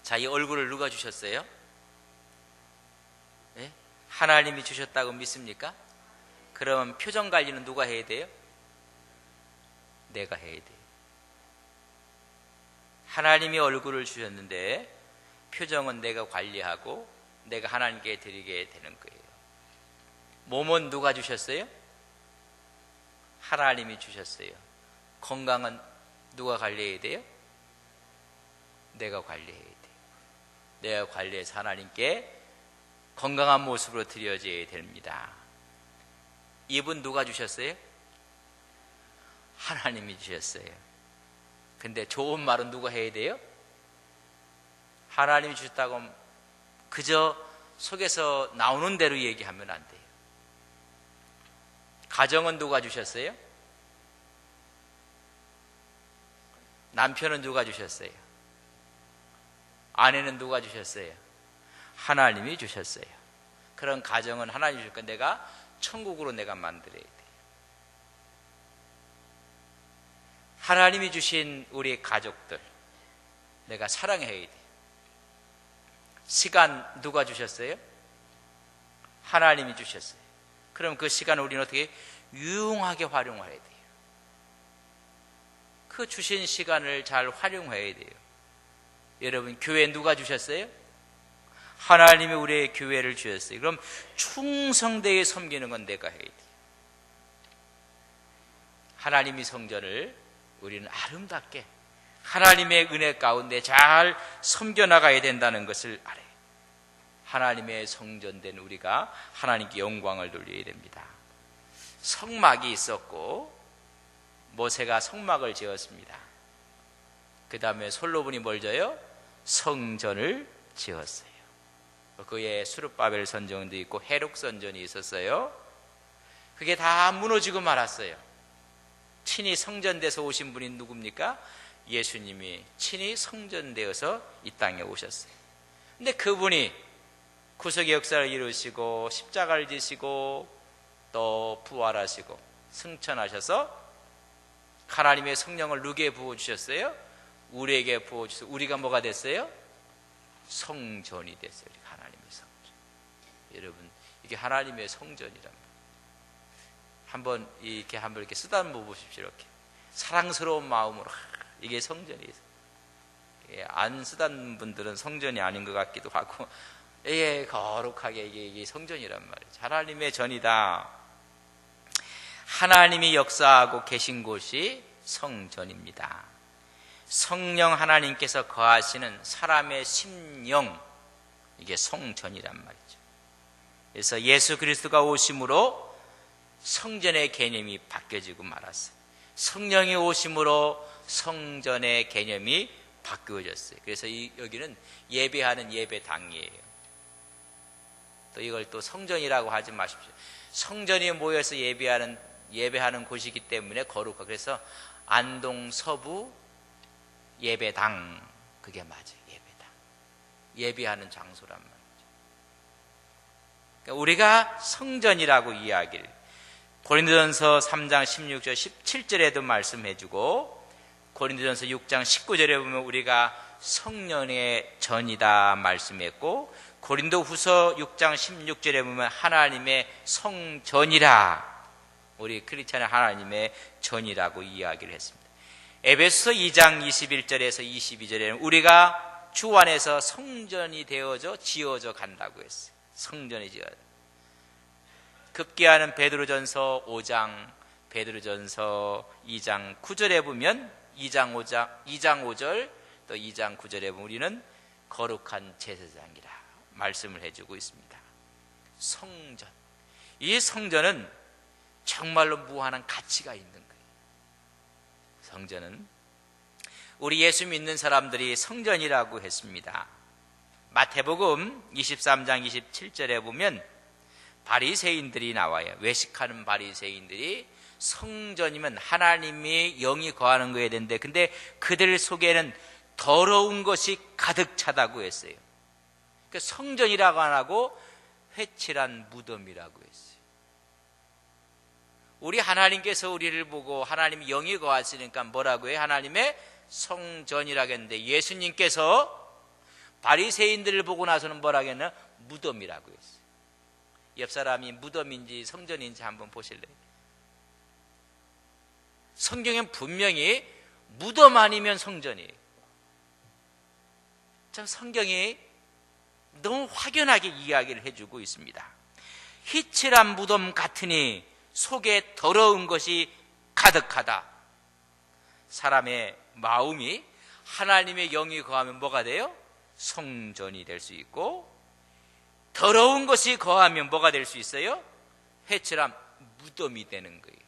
자, 이 얼굴을 누가 주셨어요? 예? 하나님이 주셨다고 믿습니까? 그러면 표정 관리는 누가 해야 돼요? 내가 해야 돼요. 하나님이 얼굴을 주셨는데 표정은 내가 관리하고 내가 하나님께 드리게 되는 거예요. 몸은 누가 주셨어요? 하나님이 주셨어요. 건강은 누가 관리해야 돼요? 내가 관리해야 돼요. 내가 관리해서 하나님께 건강한 모습으로 드려져야 됩니다. 입은 누가 주셨어요? 하나님이 주셨어요. 근데 좋은 말은 누가 해야 돼요? 하나님이 주셨다고 그저 속에서 나오는 대로 얘기하면 안 돼요. 가정은 누가 주셨어요? 남편은 누가 주셨어요? 아내는 누가 주셨어요? 하나님이 주셨어요. 그런 가정은 하나님이 주니까 내가 천국으로 내가 만들어야 돼요. 하나님이 주신 우리 가족들 내가 사랑해야 돼요. 시간 누가 주셨어요? 하나님이 주셨어요. 그럼 그 시간을 우리는 어떻게 유용하게 활용해야 돼요. 그 주신 시간을 잘 활용해야 돼요. 여러분, 교회 누가 주셨어요? 하나님이 우리의 교회를 주셨어요. 그럼 충성되게 섬기는 건 내가 해야 돼요. 하나님이 성전을 우리는 아름답게 하나님의 은혜 가운데 잘 섬겨나가야 된다는 것을 알아요. 하나님의 성전된 우리가 하나님께 영광을 돌려야 됩니다. 성막이 있었고 모세가 성막을 지었습니다. 그 다음에 솔로몬이 뭘 져요? 성전을 지었어요. 그에 수르바벨 선전도 있고 헤룩 선전이 있었어요. 그게 다 무너지고 말았어요. 친히 성전돼서 오신 분이 누굽니까? 예수님이 친히 성전되어서 이 땅에 오셨어요. 근데 그분이 구속의 역사를 이루시고 십자가를 지시고 또 부활하시고 승천하셔서 하나님의 성령을 누구에게 부어주셨어요? 우리에게 부어주셔서 우리가 뭐가 됐어요? 성전이 됐어요. 하나님의 성전. 여러분, 이게 하나님의 성전이란 말이에요. 한번 이렇게 쓰다듬어 보십시오. 이렇게 사랑스러운 마음으로 이게 성전이에요. 안 쓰다듬는 분들은 성전이 아닌 것 같기도 하고, 거룩하게 이게 성전이란 말이에요. 하나님의 전이다. 하나님이 역사하고 계신 곳이 성전입니다. 성령 하나님께서 거하시는 사람의 심령, 이게 성전이란 말이죠. 그래서 예수 그리스도가 오심으로 성전의 개념이 바뀌어지고 말았어요. 성령이 오심으로 성전의 개념이 바뀌어졌어요. 그래서 여기는 예배하는 예배당이에요. 또 이걸 또 성전이라고 하지 마십시오. 성전이 모여서 예배하는 곳이기 때문에 거룩하고, 그래서 안동 서부 예배당, 그게 맞아요. 예배당, 예배하는 장소란 말이죠. 그러니까 우리가 성전이라고 이야기를 고린도전서 3장 16절 17절에도 말씀해주고, 고린도전서 6장 19절에 보면 우리가 성령의 전이다 말씀했고, 고린도후서 6장 16절에 보면 하나님의 성전이라, 우리 크리스찬의 하나님의 전이라고 이야기를 했습니다. 에베소서 2장 21절에서 22절에는 우리가 주 안에서 성전이 되어져 지어져 간다고 했어요. 성전이 지어져. 급기야는 베드로전서 5장, 베드로전서 2장 9절에 보면 2장 5절 또 2장 9절에 보면 우리는 거룩한 제사장이라 말씀을 해주고 있습니다. 성전, 이 성전은 정말로 무한한 가치가 있는 거예요. 성전은 우리 예수 믿는 사람들이 성전이라고 했습니다. 마태복음 23장 27절에 보면 바리새인들이 나와요. 외식하는 바리새인들이 성전이면 하나님이 영이 거하는 거여야 되는데, 근데 그들 속에는 더러운 것이 가득 차다고 했어요. 그러니까 성전이라고 안 하고 회칠한 무덤이라고 했어요. 우리 하나님께서 우리를 보고 하나님이 영이 거하시니까 뭐라고 해요? 하나님의 성전이라고 했는데, 예수님께서 바리새인들을 보고 나서는 뭐라 하겠나? 무덤이라고 했어요. 옆 사람이 무덤인지 성전인지 한번 보실래요? 성경엔 분명히 무덤 아니면 성전이에요. 참 성경이 너무 확연하게 이야기를 해주고 있습니다. 희칠한 무덤 같으니 속에 더러운 것이 가득하다. 사람의 마음이 하나님의 영이 거하면 뭐가 돼요? 성전이 될 수 있고, 더러운 것이 거하면 뭐가 될 수 있어요? 회칠한 무덤이 되는 거예요.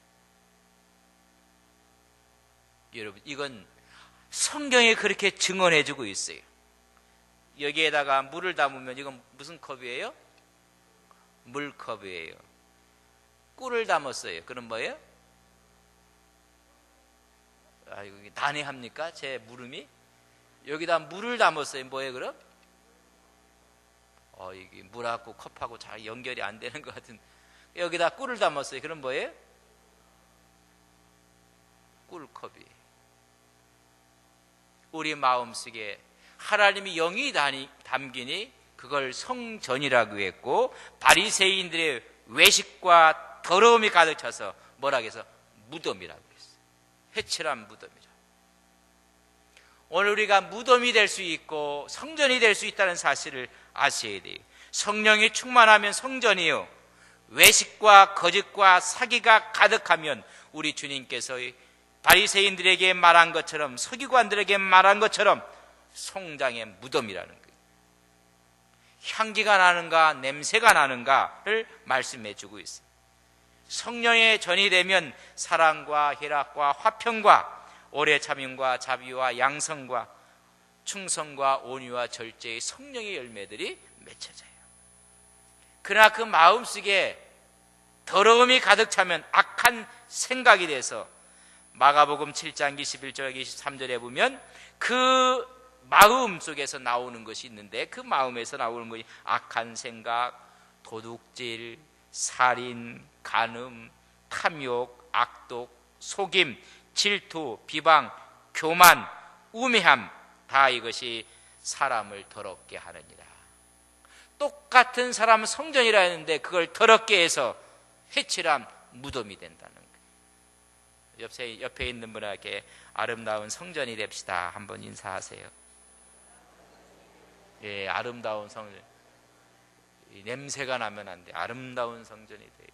여러분, 이건 성경에 그렇게 증언해 주고 있어요. 여기에다가 물을 담으면 이건 무슨 컵이에요? 물컵이에요. 꿀을 담았어요. 그럼 뭐예요? 아이고, 난해합니까? 제 물음이? 여기다 물을 담았어요. 뭐예요, 그럼? 이게 물하고 컵하고 잘 연결이 안 되는 것 같은. 여기다 꿀을 담았어요. 그럼 뭐예요? 꿀컵이. 우리 마음속에 하나님이 영이 담기니 그걸 성전이라고 했고, 바리새인들의 외식과 더러움이 가득 차서 뭐라고 해서 무덤이라고 했어요. 회칠한 무덤이라. 오늘 우리가 무덤이 될 수 있고 성전이 될 수 있다는 사실을 아셔야 돼요. 성령이 충만하면 성전이요, 외식과 거짓과 사기가 가득하면 우리 주님께서 바리새인들에게 말한 것처럼, 서기관들에게 말한 것처럼 성장의 무덤이라는 거예요. 향기가 나는가 냄새가 나는가를 말씀해 주고 있어요. 성령의 전이 되면 사랑과 희락과 화평과 오래 참음과 자비와 양성과 충성과 온유와 절제의 성령의 열매들이 맺혀져요. 그러나 그 마음속에 더러움이 가득 차면 악한 생각이 돼서 마가복음 7장 21절 23절에 보면 그 마음 속에서 나오는 것이 있는데, 그 마음에서 나오는 것이 악한 생각, 도둑질, 살인, 간음, 탐욕, 악독, 속임, 질투, 비방, 교만, 우매함, 다 이것이 사람을 더럽게 하느니라. 똑같은 사람은 성전이라 했는데 그걸 더럽게 해서 회칠한 무덤이 된다는 거예요. 옆에 있는 분에게 아름다운 성전이 됩시다. 한번 인사하세요. 예, 아름다운 성전. 냄새가 나면 안 돼. 아름다운 성전이 돼요.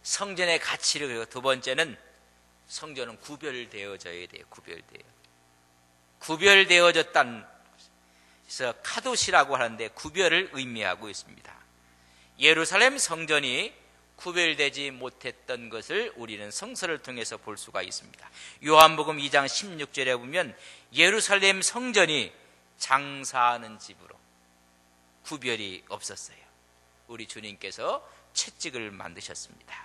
성전의 가치를. 그리고 두 번째는 성전은 구별되어져야 돼요. 구별되어졌다는, 그래서 카도시라고 하는데 구별을 의미하고 있습니다. 예루살렘 성전이 구별되지 못했던 것을 우리는 성서를 통해서 볼 수가 있습니다. 요한복음 2장 16절에 보면 예루살렘 성전이 장사하는 집으로 구별이 없었어요. 우리 주님께서 채찍을 만드셨습니다.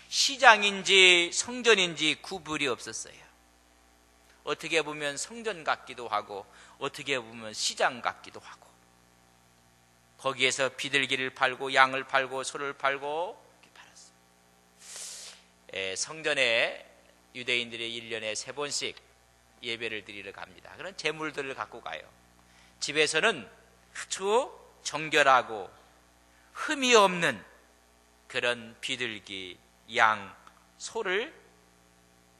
시장인지 성전인지 구별이 없었어요. 어떻게 보면 성전 같기도 하고 어떻게 보면 시장 같기도 하고, 거기에서 비둘기를 팔고 양을 팔고 소를 팔고 팔았어요. 성전에 유대인들이 1년에 3번씩 예배를 드리러 갑니다. 그런 제물들을 갖고 가요. 집에서는 아주 정결하고 흠이 없는 그런 비둘기, 양, 소를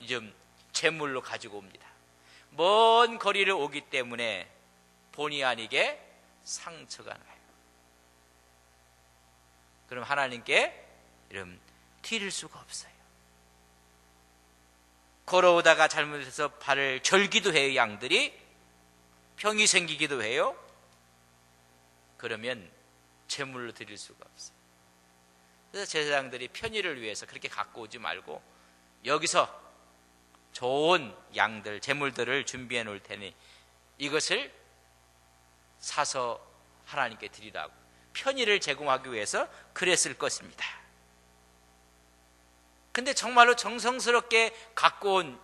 좀 제물로 가지고 옵니다. 먼 거리를 오기 때문에 본의 아니게 상처가 나요. 그럼 하나님께 이런 티를 수가 없어요. 걸어오다가 잘못해서 발을 절기도 해요. 양들이 병이 생기기도 해요. 그러면 제물로 드릴 수가 없어요. 그래서 제사장들이 편의를 위해서 그렇게 갖고 오지 말고 여기서 좋은 양들, 제물들을 준비해 놓을 테니 이것을 사서 하나님께 드리라고 편의를 제공하기 위해서 그랬을 것입니다. 근데 정말로 정성스럽게 갖고 온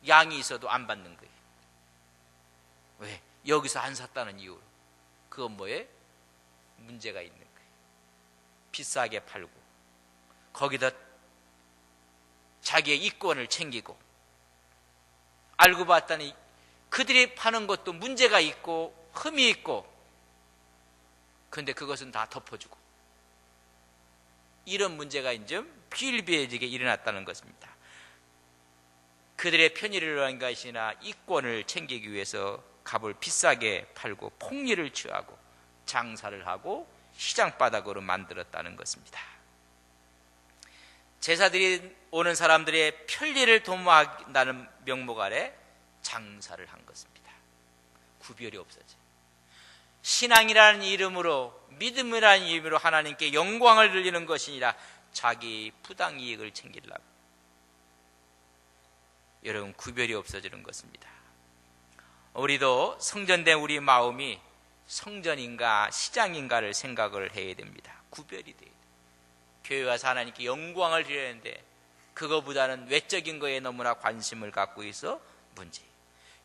양이 있어도 안 받는 거예요. 왜? 여기서 안 샀다는 이유로. 그건 뭐예요? 문제가 있는 거예요. 비싸게 팔고 거기다 자기의 이권을 챙기고, 알고 봤더니 그들이 파는 것도 문제가 있고 흠이 있고, 그런데 그것은 다 덮어주고, 이런 문제가 이제 비일비재하게 일어났다는 것입니다. 그들의 편의를 위한 것이나 이권을 챙기기 위해서 값을 비싸게 팔고 폭리를 취하고 장사를 하고 시장바닥으로 만들었다는 것입니다. 제사들이 오는 사람들의 편리를 도모한다는 명목 아래 장사를 한 것입니다. 구별이 없어져요. 신앙이라는 이름으로, 믿음이라는 이름으로 하나님께 영광을 돌리는 것이 아니라 자기 부당이익을 챙기려고, 여러분, 구별이 없어지는 것입니다. 우리도 성전된 우리 마음이 성전인가 시장인가를 생각을 해야 됩니다. 구별이 돼야 돼요. 교회 와서 하나님께 영광을 드려야 하는데 그거보다는 외적인 거에 너무나 관심을 갖고 있어 문제예요.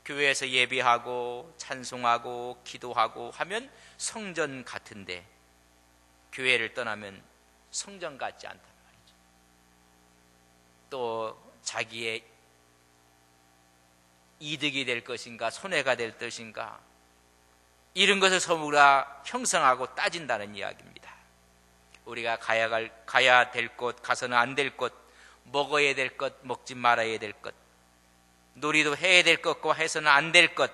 교회에서 예배하고 찬송하고 기도하고 하면 성전 같은데 교회를 떠나면 성전 같지 않단 말이죠. 또 자기의 이득이 될 것인가 손해가 될 것인가, 이런 것을 서로가 형성하고 따진다는 이야기입니다. 우리가 가야 될 곳, 가서는 안 될 것, 먹어야 될 것, 먹지 말아야 될 것, 놀이도 해야 될 것과 해서는 안 될 것,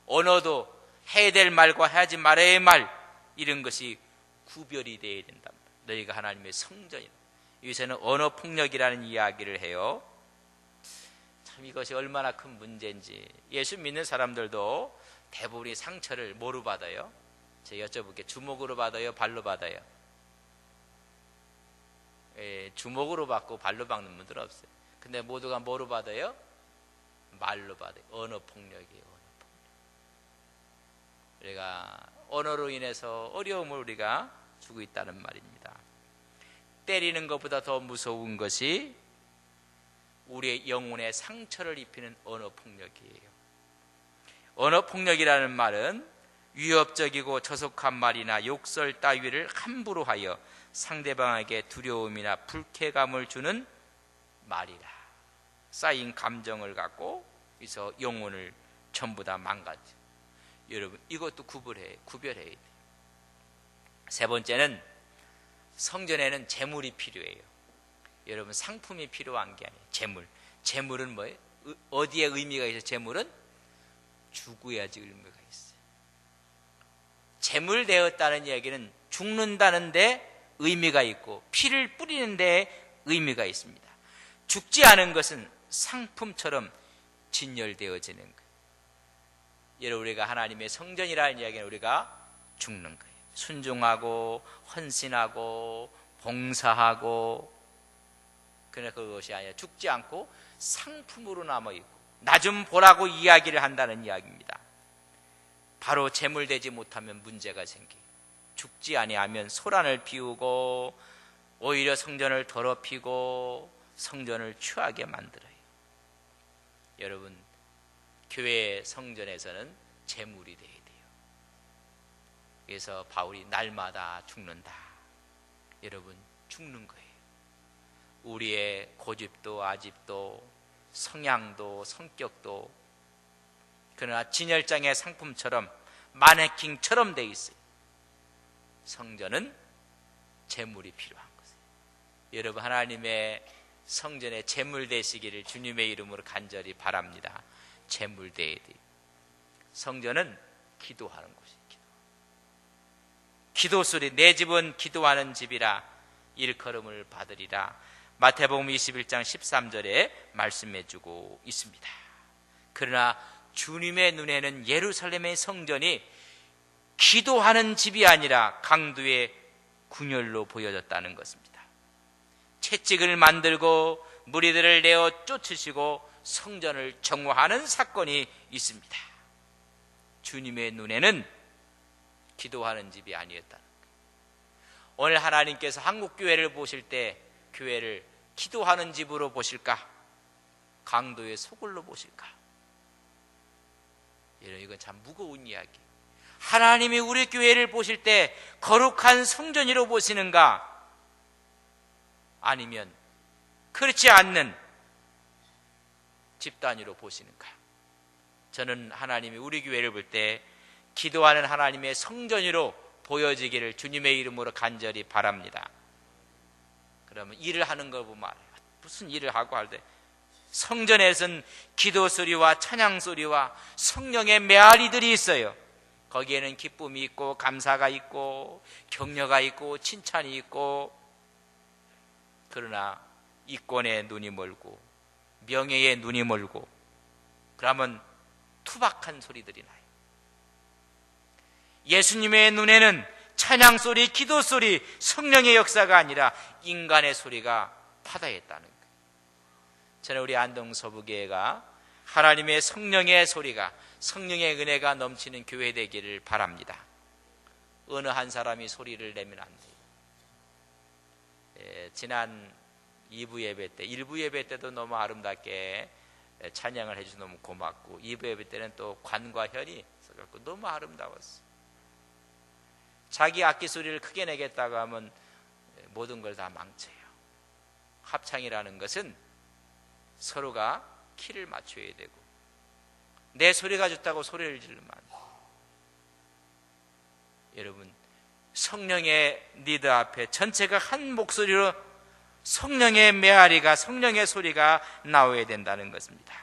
언어도 해야 될 말과 하지 말아야 할 말, 이런 것이 구별이 되어야 된다. 너희가 하나님의 성전이다. 여기서는 언어폭력이라는 이야기를 해요. 참 이것이 얼마나 큰 문제인지. 예수 믿는 사람들도 대부분이 상처를 뭐로 받아요? 제가 여쭤볼게요. 주먹으로 받아요? 발로 받아요? 주먹으로 받고 발로 받는 분들은 없어요. 근데 모두가 뭐로 받아요? 말로 받아요. 언어폭력이에요. 언어폭력. 우리가 언어로 인해서 어려움을 우리가 주고 있다는 말입니다. 때리는 것보다 더 무서운 것이 우리의 영혼에 상처를 입히는 언어폭력이에요. 언어폭력이라는 말은 위협적이고 저속한 말이나 욕설 따위를 함부로 하여 상대방에게 두려움이나 불쾌감을 주는 말이라. 쌓인 감정을 갖고 그래서 영혼을 전부 다 망가져. 여러분, 이것도 구별해야 돼요. 세 번째는 성전에는 재물이 필요해요. 여러분, 상품이 필요한 게 아니에요. 재물은 뭐예요? 어디에 의미가 있어요? 재물은 죽어야지 의미가 있어요. 재물 되었다는 이야기는 죽는다는 데 의미가 있고 피를 뿌리는 데 의미가 있습니다. 죽지 않은 것은 상품처럼 진열되어지는 거예요. 여러분, 우리가 하나님의 성전이라는 이야기는 우리가 죽는 거예요. 순종하고 헌신하고 봉사하고, 그러나 그것이 아니라 죽지 않고 상품으로 남아있고 나 좀 보라고 이야기를 한다는 이야기입니다. 바로 재물되지 못하면 문제가 생겨요. 죽지 아니하면 소란을 피우고 오히려 성전을 더럽히고 성전을 추하게 만들어요. 여러분, 교회 성전에서는 재물이 돼야 돼요. 그래서 바울이 날마다 죽는다. 여러분, 죽는 거예요. 우리의 고집도 아집도 성향도 성격도, 그러나 진열장의 상품처럼 마네킹처럼 돼 있어요. 성전은 재물이 필요한 것이에요. 여러분, 하나님의 성전에 재물 되시기를 주님의 이름으로 간절히 바랍니다. 재물 되어야 돼요. 성전은 기도하는 곳이에요. 기도 소리, 내 집은 기도하는 집이라 일컬음을 받으리라. 마태복음 21장 13절에 말씀해주고 있습니다. 그러나 주님의 눈에는 예루살렘의 성전이 기도하는 집이 아니라 강도의 궁혈로 보여졌다는 것입니다. 채찍을 만들고 무리들을 내어 쫓으시고 성전을 정화하는 사건이 있습니다. 주님의 눈에는 기도하는 집이 아니었다는 거예요. 오늘 하나님께서 한국교회를 보실 때 교회를 기도하는 집으로 보실까? 강도의 소굴로 보실까? 이건 참 무거운 이야기. 하나님이 우리 교회를 보실 때 거룩한 성전으로 보시는가? 아니면 그렇지 않는 집단위로 보시는가? 저는 하나님이 우리 교회를 볼 때 기도하는 하나님의 성전으로 보여지기를 주님의 이름으로 간절히 바랍니다. 그러면 일을 하는 걸 보면 알아요. 무슨 일을 하고 할 때 성전에서는 기도 소리와 찬양 소리와 성령의 메아리들이 있어요. 거기에는 기쁨이 있고 감사가 있고 격려가 있고 칭찬이 있고, 그러나 이권에 눈이 멀고 명예에 눈이 멀고 그러면 투박한 소리들이 나요. 예수님의 눈에는 찬양 소리, 기도 소리, 성령의 역사가 아니라 인간의 소리가 파다했다는 거예요. 저는 우리 안동서부교회가 하나님의 성령의 소리가, 성령의 은혜가 넘치는 교회 되기를 바랍니다. 어느 한 사람이 소리를 내면 안 돼요. 지난 2부 예배 때, 1부 예배 때도 너무 아름답게 찬양을 해주셔서 너무 고맙고, 2부 예배 때는 또 관과 현이 써갖고 너무 아름다웠어요. 자기 악기 소리를 크게 내겠다고 하면 모든 걸 다 망쳐요. 합창이라는 것은 서로가 키를 맞춰야 되고, 내 소리가 좋다고 소리를 지르면 안 돼요. 여러분, 성령의 리더 앞에 전체가 한 목소리로 성령의 메아리가, 성령의 소리가 나와야 된다는 것입니다.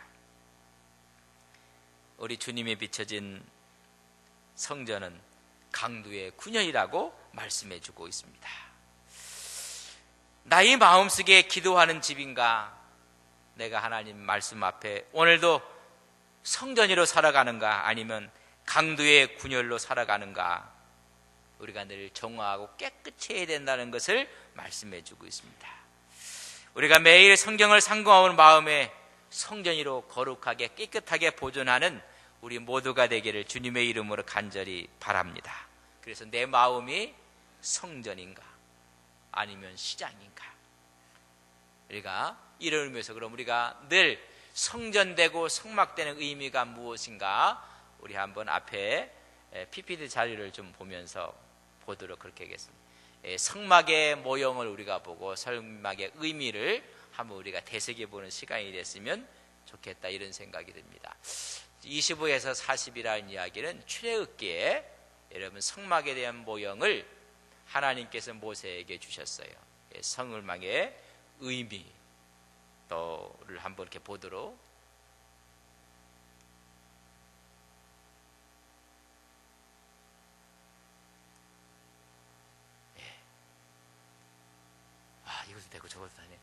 우리 주님이 비춰진 성전은 강두의 구년이라고 말씀해 주고 있습니다. 나의 마음속에 기도하는 집인가? 내가 하나님 말씀 앞에 오늘도 성전으로 살아가는가? 아니면 강두의 군열로 살아가는가? 우리가 늘 정화하고 깨끗해야 된다는 것을 말씀해 주고 있습니다. 우리가 매일 성경을 상고하는 마음에 성전으로 거룩하게 깨끗하게 보존하는 우리 모두가 되기를 주님의 이름으로 간절히 바랍니다. 그래서 내 마음이 성전인가 아니면 시장인가? 우리가 이를 의미해서 그럼 우리가 늘 성전되고 성막되는 의미가 무엇인가? 우리 한번 앞에 PPT 자료를 좀 보면서 보도록 그렇게 하겠습니다. 성막의 모형을 우리가 보고 성막의 의미를 한번 우리가 되새겨보는 시간이 됐으면 좋겠다, 이런 생각이 듭니다. 25에서 40이라는 이야기는 출애굽기에 여러분 성막에 대한 모형을 하나님께서 모세에게 주셨어요. 성막의 의미 또를 한번 이렇게 보도록. 이것도 되고 저것도 되네.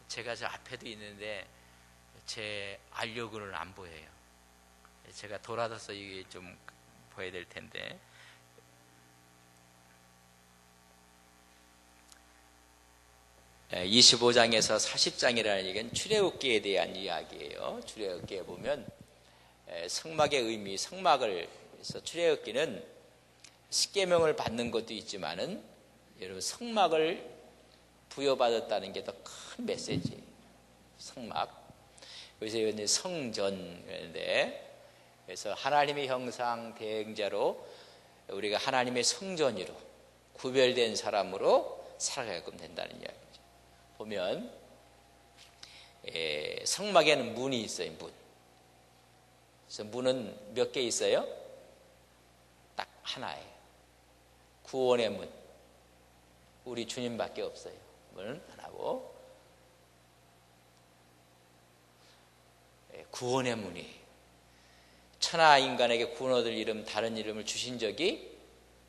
제가 저 앞에도 있는데 제 알료그는 안 보여요. 제가 돌아서서 이게 좀 보여야 될 텐데. 예, 25장에서 40장이라는 얘기는 출애굽기에 대한 이야기예요. 출애굽기에 보면 성막의 의미, 성막을 해서 출애굽기는 십계명을 받는 것도 있지만은 여러분 성막을 부여받았다는 게 더 큰 메시지예요. 성막. 그래서 이제 성전인데, 그래서 하나님의 형상 대행자로 우리가 하나님의 성전으로 구별된 사람으로 살아가게끔 된다는 이야기죠. 보면 성막에는 문이 있어요. 문. 그래서 문은 몇 개 있어요? 딱 하나예요. 구원의 문. 우리 주님밖에 없어요. 문은 하나고, 구원의 문이, 천하 인간에게 구원 얻을 이름, 다른 이름을 주신 적이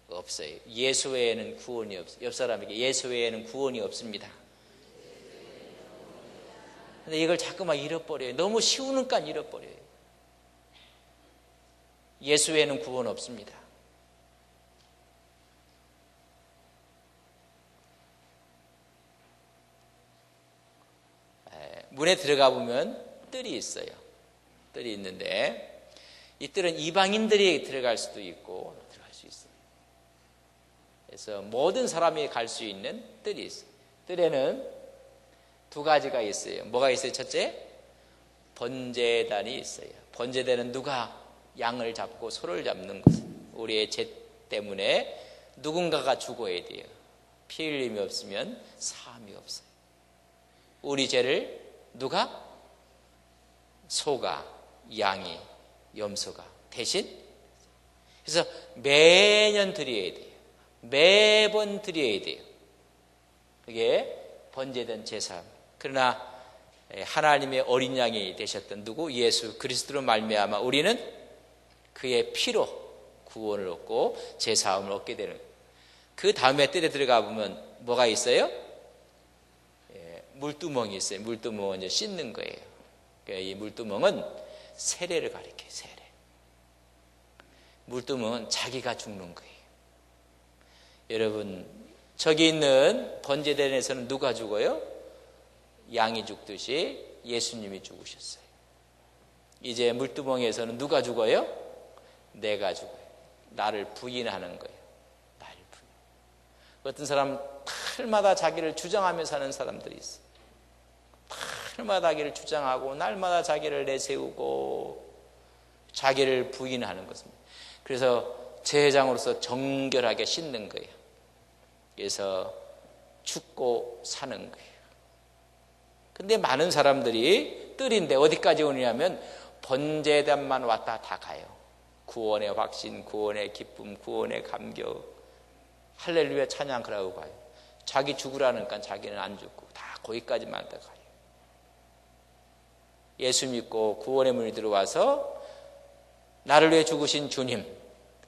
없어요. 예수 외에는 구원이 없어요. 옆 사람에게 예수 외에는 구원이 없습니다. 근데 이걸 자꾸만 잃어버려요. 너무 쉬우니까 잃어버려요. 예수 외에는 구원 없습니다. 문에 들어가 보면 뜰이 있어요. 뜰이 있는데 이 뜰은 이방인들이 들어갈 수도 있고 들어갈 수 있어요. 그래서 모든 사람이 갈 수 있는 뜰이 있어요. 뜰에는 두 가지가 있어요. 뭐가 있어요? 첫째, 번제단이 있어요. 번제단은 누가 양을 잡고 소를 잡는 것. 우리의 죄 때문에 누군가가 죽어야 돼요. 피 흘림이 없으면 사함이 없어요. 우리 죄를 누가? 소가, 양이, 염소가 대신. 그래서 매년 드려야 돼요. 매번 드려야 돼요. 그게 번제된 제사. 그러나 하나님의 어린 양이 되셨던 누구? 예수 그리스도로 말미암아 우리는 그의 피로 구원을 얻고 제사함을 얻게 되는 거예요. 그 다음에 뜰에 들어가 보면 뭐가 있어요? 물두멍이 있어요. 물두멍은 이제 씻는 거예요. 그러니까 이 물두멍은 세례를 가리켜요. 세례. 물두멍은 자기가 죽는 거예요. 여러분, 저기 있는 번제단에서는 누가 죽어요? 양이 죽듯이 예수님이 죽으셨어요. 이제 물두멍에서는 누가 죽어요? 내가 죽어요. 나를 부인하는 거예요. 나를 부인. 어떤 사람 날마다 자기를 주장하며 사는 사람들이 있어요. 날마다 자기를 주장하고 날마다 자기를 내세우고 자기를 부인하는 것입니다. 그래서 제사장으로서 정결하게 씻는 거예요. 그래서 죽고 사는 거예요. 근데 많은 사람들이 뜰인데 어디까지 오느냐면 번제단만 왔다 다 가요. 구원의 확신, 구원의 기쁨, 구원의 감격, 할렐루야 찬양 그러고 가요. 자기 죽으라니까 자기는 안 죽고 다 거기까지만 다 가요. 예수 믿고 구원의 문이 들어와서 나를 위해 죽으신 주님,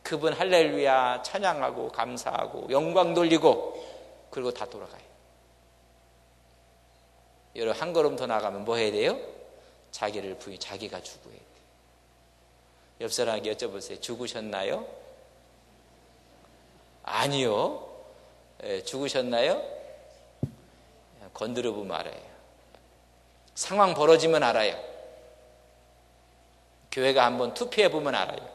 그분 할렐루야 찬양하고 감사하고 영광 돌리고 그리고 다 돌아가요. 여러분 한 걸음 더 나가면 뭐 해야 돼요? 자기를 부인, 자기가 죽어야 돼요. 옆 사람에게 여쭤보세요. 죽으셨나요? 아니요. 죽으셨나요? 건드려 보면 알아요. 상황 벌어지면 알아요. 교회가 한번 투표해 보면 알아요.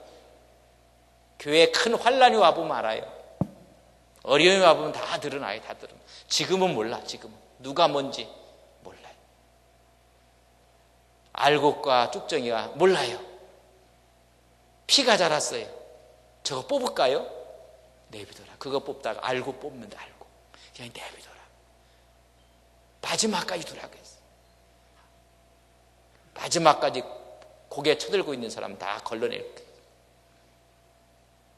교회에 큰 환란이 와보면 알아요. 어려움이 와보면 다 드러나요. 다 드러나. 지금은 몰라. 지금은 누가 뭔지 몰라요. 알곡과 쭉정이가 몰라요. 피가 자랐어요. 저거 뽑을까요? 내비둬라. 그거 뽑다가 알고 뽑는다. 알고 그냥 내비둬라. 마지막까지 두라고 했어. 마지막까지 고개 쳐들고 있는 사람 다 걸러낼 거예요.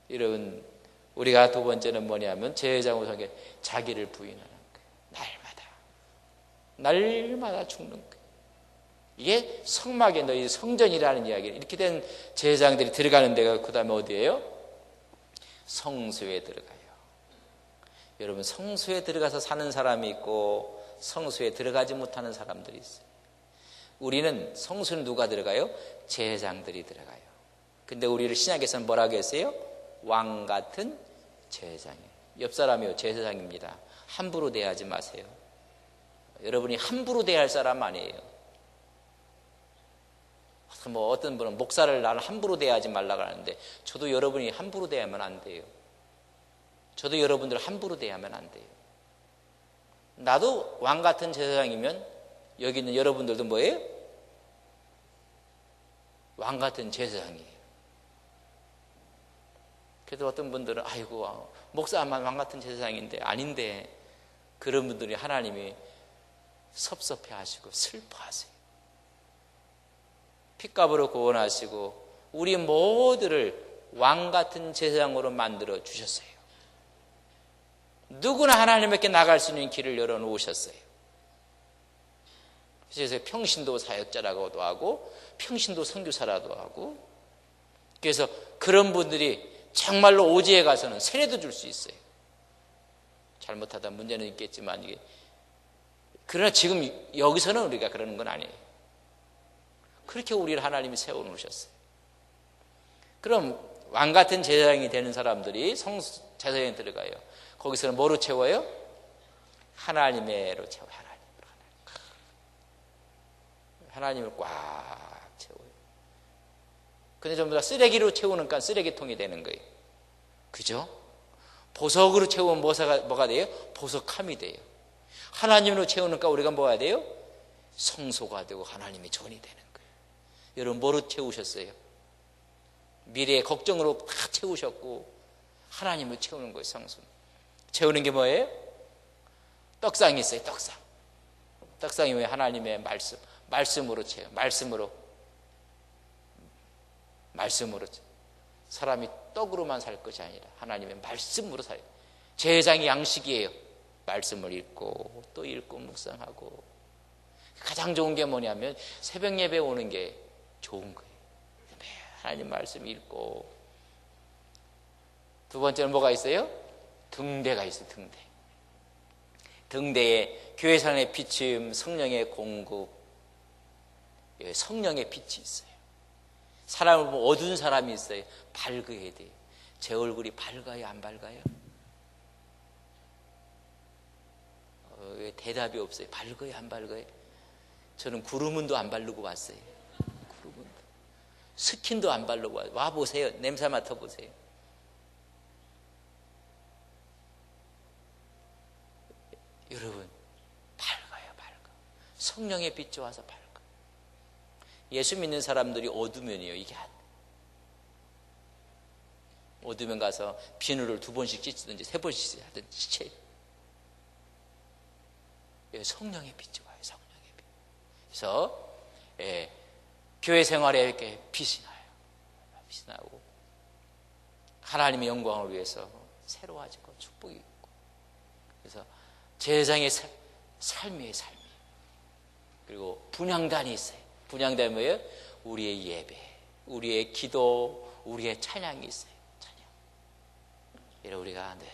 여러분, 우리가 두 번째는 뭐냐면 제사장으로 성경 자기를 부인하는 거예요. 날마다 죽는 거예요. 이게 성막에 너희 성전이라는 이야기예요. 이렇게 된 제사장들이 들어가는 데가 그 다음에 어디예요? 성소에 들어가요. 여러분, 성소에 들어가서 사는 사람이 있고 성소에 들어가지 못하는 사람들이 있어요. 우리는 성소는 누가 들어가요? 제사장들이 들어가요. 근데 우리를 신약에서는 뭐라고 했어요? 왕 같은 제사장이에요. 옆 사람이요, 제사장입니다. 함부로 대하지 마세요. 여러분이 함부로 대할 사람 아니에요. 뭐 어떤 분은 목사를 나는 함부로 대하지 말라고 하는데 저도 여러분이 함부로 대하면 안 돼요. 저도 여러분들 함부로 대하면 안 돼요. 나도 왕 같은 제사장이면 여기 있는 여러분들도 뭐예요? 왕 같은 제사장이에요. 그래도 어떤 분들은 아이고 목사만 왕 같은 제사장인데 아닌데 그런 분들이 하나님이 섭섭해하시고 슬퍼하세요. 핏값으로 구원하시고 우리 모두를 왕 같은 제사장으로 만들어 주셨어요. 누구나 하나님께 나갈 수 있는 길을 열어놓으셨어요. 그래서 평신도 사역자라고도 하고 평신도 선교사라도 하고 그래서 그런 분들이 정말로 오지에 가서는 세례도 줄 수 있어요. 잘못하다 문제는 있겠지만 이게 그러나 지금 여기서는 우리가 그러는 건 아니에요. 그렇게 우리를 하나님이 세워놓으셨어요. 그럼 왕 같은 제사장이 되는 사람들이 제사장에 들어가요. 거기서는 뭐로 채워요? 하나님으로 채워요. 하나님을 꽉 채워요. 근데 전부 다 쓰레기로 채우니까 쓰레기통이 되는 거예요. 그죠? 보석으로 채우면 뭐가 돼요? 보석함이 돼요. 하나님으로 채우니까 우리가 뭐가 돼요? 성소가 되고 하나님의 전이 되는 거예요. 여러분 뭐로 채우셨어요? 미래의 걱정으로 다 채우셨고 하나님으로 채우는 거예요. 성소는. 채우는 게 뭐예요? 떡상이 있어요. 떡상. 떡상이 왜 하나님의 말씀으로 채워요. 말씀으로. 말씀으로. 사람이 떡으로만 살 것이 아니라 하나님의 말씀으로 살아요. 제사장의 양식이에요. 말씀을 읽고 또 읽고 묵상하고. 가장 좋은 게 뭐냐면 새벽 예배 오는 게 좋은 거예요. 하나님 말씀 읽고. 두 번째는 뭐가 있어요? 등대가 있어요. 등대. 등대에 교회상의 비춤, 성령의 공급, 성령의 빛이 있어요. 사람을 보면 어두운 사람이 있어요. 밝어야 돼요. 제 얼굴이 밝아요, 안 밝아요? 왜 대답이 없어요? 밝아요, 안 밝아요? 저는 구름은도 안 바르고 왔어요. 구름은도. 스킨도 안 바르고 왔어요. 와보세요. 냄새 맡아보세요. 여러분, 밝아요, 밝아. 성령의 빛이 와서 밝아. 예수 믿는 사람들이 어두면이요, 이게 안 돼. 어두면 가서 비누를 2번씩 찢든지 3번씩 하든 지쳐요. 성령의 빛이 와요, 성령의 빛. 그래서 교회 생활에 이렇게 빛이 나요. 빛이 나고 하나님의 영광을 위해서 새로워지고 축복이 있고. 그래서 제사장의 삶이에요, 삶이. 그리고 분향단이 있어요. 분향단이 뭐예요? 우리의 예배, 우리의 기도, 우리의 찬양이 있어요. 찬양. 이런 우리가 늘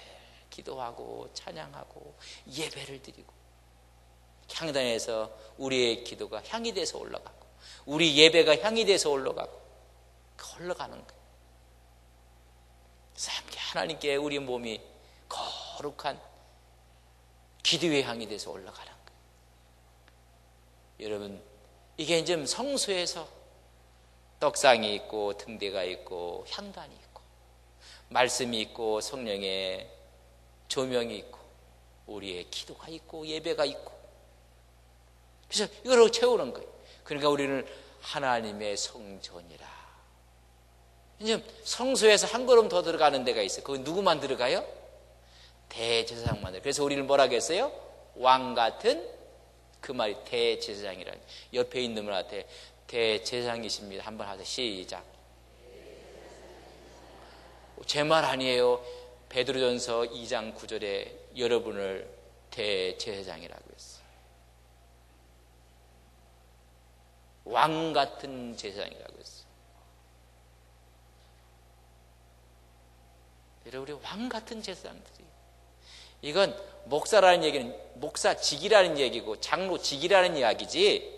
기도하고 찬양하고 예배를 드리고 향단에서 우리의 기도가 향이 돼서 올라가고 우리 예배가 향이 돼서 올라가고 흘러가는 거예요. 그래서 함께 하나님께 우리 몸이 거룩한 기도의 향이 돼서 올라가는 거예요. 여러분, 이게 이제 성소에서 떡상이 있고 등대가 있고 향단이 있고 말씀이 있고 성령의 조명이 있고 우리의 기도가 있고 예배가 있고 그래서 이걸 채우는 거예요. 그러니까 우리는 하나님의 성전이라. 이제 성소에서 한 걸음 더 들어가는 데가 있어요. 거기 누구만 들어가요? 대제사장만 들어가요. 그래서 우리는 뭐라고 했어요? 왕 같은 그 말이 대제사장이라니. 옆에 있는 분한테 대제사장이십니다. 한번 하세요. 시작. 제 말 아니에요. 베드로전서 2장 9절에 여러분을 대제사장이라고 했어요. 왕 같은 제사장이라고 했어요. 여러분, 우리 왕 같은 제사장들이. 이건 목사라는 얘기는 목사직이라는 얘기고 장로직이라는 이야기지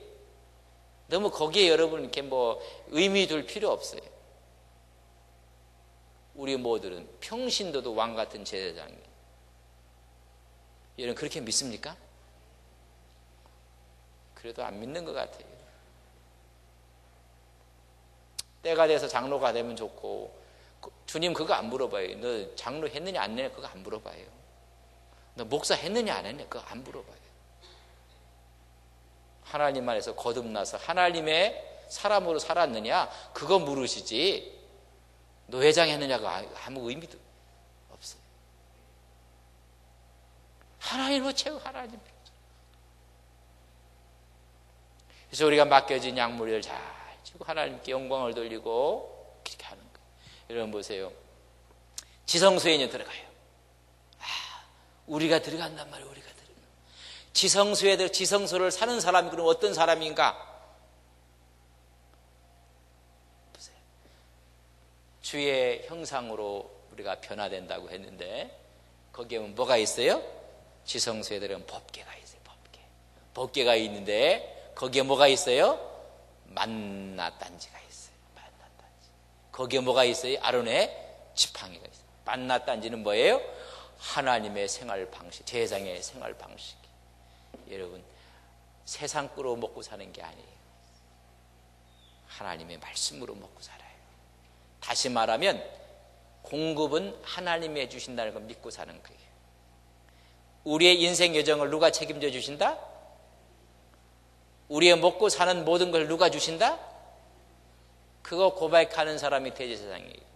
너무 거기에 여러분 이렇게 뭐 의미 둘 필요 없어요. 우리 모두는 평신도도 왕 같은 제사장이에요. 여러분 그렇게 믿습니까? 그래도 안 믿는 것 같아요. 때가 돼서 장로가 되면 좋고 주님 그거 안 물어봐요. 너 장로 했느냐 안 했느냐 그거 안 물어봐요. 너 목사 했느냐 안 했느냐 그거 안 물어봐요. 하나님 안에서 거듭나서 하나님의 사람으로 살았느냐 그거 물으시지 너 회장 했느냐가 아무 의미도 없어요. 하나님으로 채워 하나님. 그래서 우리가 맡겨진 약물을 잘 지고 하나님께 영광을 돌리고 그렇게 하는 거예요. 여러분 보세요. 지성소에 이제 들어가요. 우리가 들어간단 말이에요. 우리가 들어가. 지성소에 지성소를 사는 사람이 그럼 어떤 사람인가? 보세요. 주의 형상으로 우리가 변화된다고 했는데 거기에 뭐가 있어요? 지성소에 들어가면 법궤가 있어요. 법궤가 있는데 거기에 뭐가 있어요? 만나단지가 있어요. 만나단지. 거기에 뭐가 있어요? 아론의 지팡이가 있어요. 만나단지는 뭐예요? 하나님의 생활 방식, 제사장의 생활 방식. 여러분, 세상 꿀로 먹고 사는 게 아니에요. 하나님의 말씀으로 먹고 살아요. 다시 말하면 공급은 하나님이 해주신다는 걸 믿고 사는 거예요. 우리의 인생 여정을 누가 책임져 주신다? 우리의 먹고 사는 모든 걸 누가 주신다? 그거 고백하는 사람이 대제사장이에요.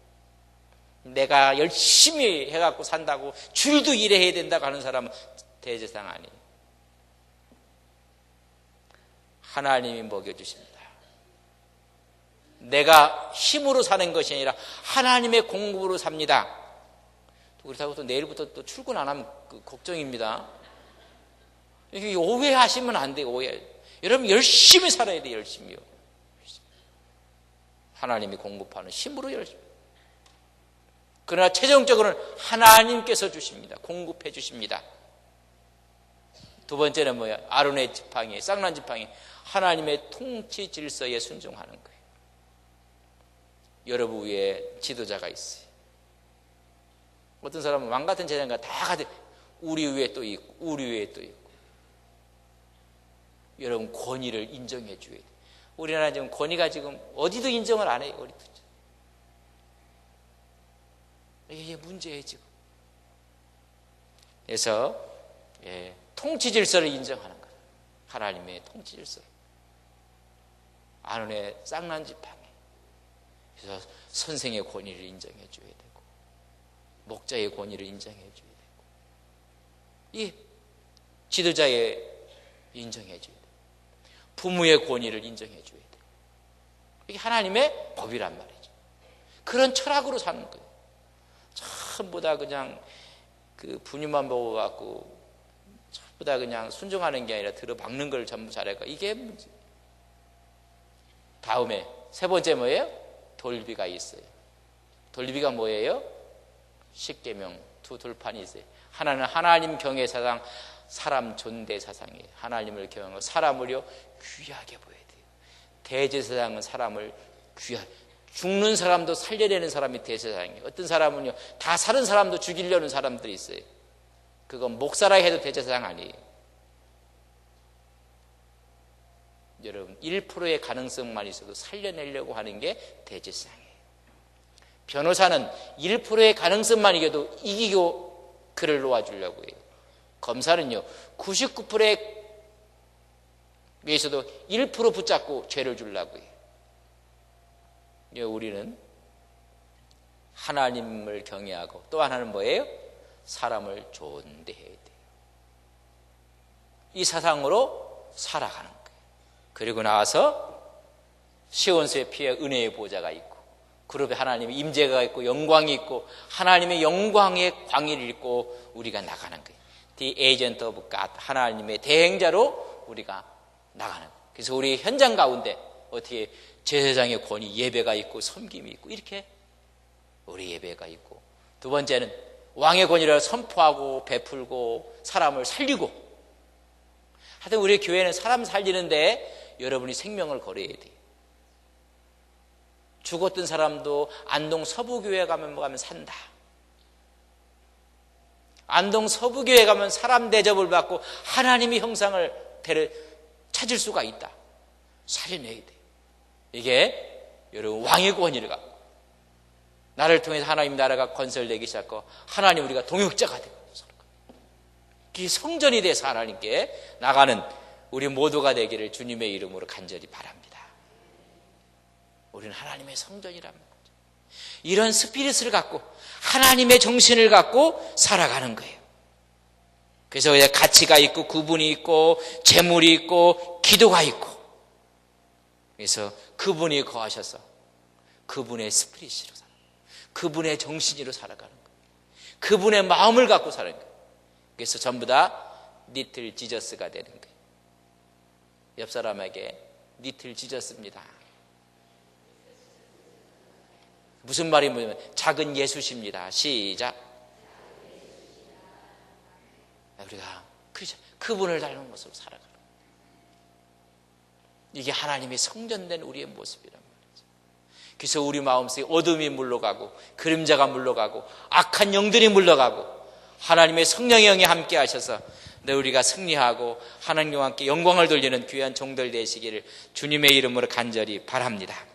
내가 열심히 해갖고 산다고 줄도 일해야 된다고 하는 사람은 대제사장 아니에요. 하나님이 먹여주십니다. 내가 힘으로 사는 것이 아니라 하나님의 공급으로 삽니다. 그렇다고 또 내일부터 또 출근 안 하면 걱정입니다. 이게 오해하시면 안 돼요. 오해. 여러분 열심히 살아야 돼요. 열심히요. 하나님이 공급하는 힘으로 열심히. 그러나 최종적으로는 하나님께서 주십니다. 공급해 주십니다. 두 번째는 뭐야? 아론의 지팡이, 쌍난 지팡이. 하나님의 통치 질서에 순종하는 거예요. 여러분 위에 지도자가 있어요. 어떤 사람은 왕 같은 제자가 다 가득 우리 위에 또 있고 우리 위에 또 있고. 여러분 권위를 인정해 줘야 돼요. 우리나라 지금 권위가 지금 어디도 인정을 안 해요. 어디도. 이게 문제예요 지금. 그래서 통치 질서를 인정하는 거예요. 하나님의 통치 질서를. 아론의 쌍난 지팡이. 그래서 선생의 권위를 인정해 줘야 되고 목자의 권위를 인정해 줘야 되고 이 지도자의 인정해 줘야 돼요. 부모의 권위를 인정해 줘야 돼요. 이게 하나님의 법이란 말이죠. 그런 철학으로 사는 거예요. 전부 다 그냥 그 분유만 보고 갖고 전부 다 그냥 순종하는 게 아니라 들어박는 걸 전부 잘해가 이게 문제. 다음에 세 번째 뭐예요? 돌비가 있어요. 돌비가 뭐예요? 십계명 두 돌판이 있어요. 하나는 하나님 경외 사상, 사람 존대 사상이에요. 하나님을 경외하고 사람을요 귀하게 보여야 돼요. 대제사장은 사람을 귀하게, 죽는 사람도 살려내는 사람이 대제사장이에요. 어떤 사람은요 다 사는 사람도 죽이려는 사람들이 있어요. 그건 목사라 해도 대제사장 아니에요. 여러분 1%의 가능성만 있어도 살려내려고 하는 게 대제사장이에요. 변호사는 1%의 가능성만 이기고 그를 놓아주려고 해요. 검사는요 99%에 위해서도 1% 붙잡고 죄를 주려고 해요. 우리는 하나님을 경외하고 또 하나는 뭐예요? 사람을 존대해야 돼요. 이 사상으로 살아가는 거예요. 그리고 나서 시온수의 피에 은혜의 보좌가 있고 그룹에 하나님의 임재가 있고 영광이 있고 하나님의 영광의 광의를 입고 우리가 나가는 거예요. The agent of God, 하나님의 대행자로 우리가 나가는 거예요. 그래서 우리 현장 가운데 어떻게 제사장의 권위, 예배가 있고 섬김이 있고 이렇게 우리 예배가 있고 두 번째는 왕의 권위를 선포하고 베풀고 사람을 살리고 하여튼 우리 교회는 사람 살리는데 여러분이 생명을 걸어야 돼요. 죽었던 사람도 안동 서부교회 가면 산다. 안동 서부교회 가면 사람 대접을 받고 하나님의 형상을 찾을 수가 있다. 살려내야 돼요. 이게 여러분 왕의 권위를 갖고 나를 통해서 하나님 나라가 건설되기 시작하고 하나님 우리가 동역자가 되고 이 성전이 돼서 하나님께 나가는 우리 모두가 되기를 주님의 이름으로 간절히 바랍니다. 우리는 하나님의 성전이라는 거죠. 이런 스피릿을 갖고 하나님의 정신을 갖고 살아가는 거예요. 그래서 가치가 있고 구분이 있고 재물이 있고 기도가 있고 그래서 그분이 거하셔서 그분의 스피릿으로 살아가는 거예요. 그분의 정신으로 살아가는 거예요. 그분의 마음을 갖고 사는 거예요. 그래서 전부 다 리틀 지저스가 되는 거예요. 옆 사람에게 리틀 지저스입니다. 무슨 말이냐면 작은 예수십니다. 시작. 우리가 그분을 닮은 모습으로 살아가는 거예요. 이게 하나님의 성전된 우리의 모습이란 말이죠. 그래서 우리 마음속에 어둠이 물러가고 그림자가 물러가고 악한 영들이 물러가고 하나님의 성령의 영이 함께 하셔서 우리가 승리하고 하나님과 함께 영광을 돌리는 귀한 종들 되시기를 주님의 이름으로 간절히 바랍니다.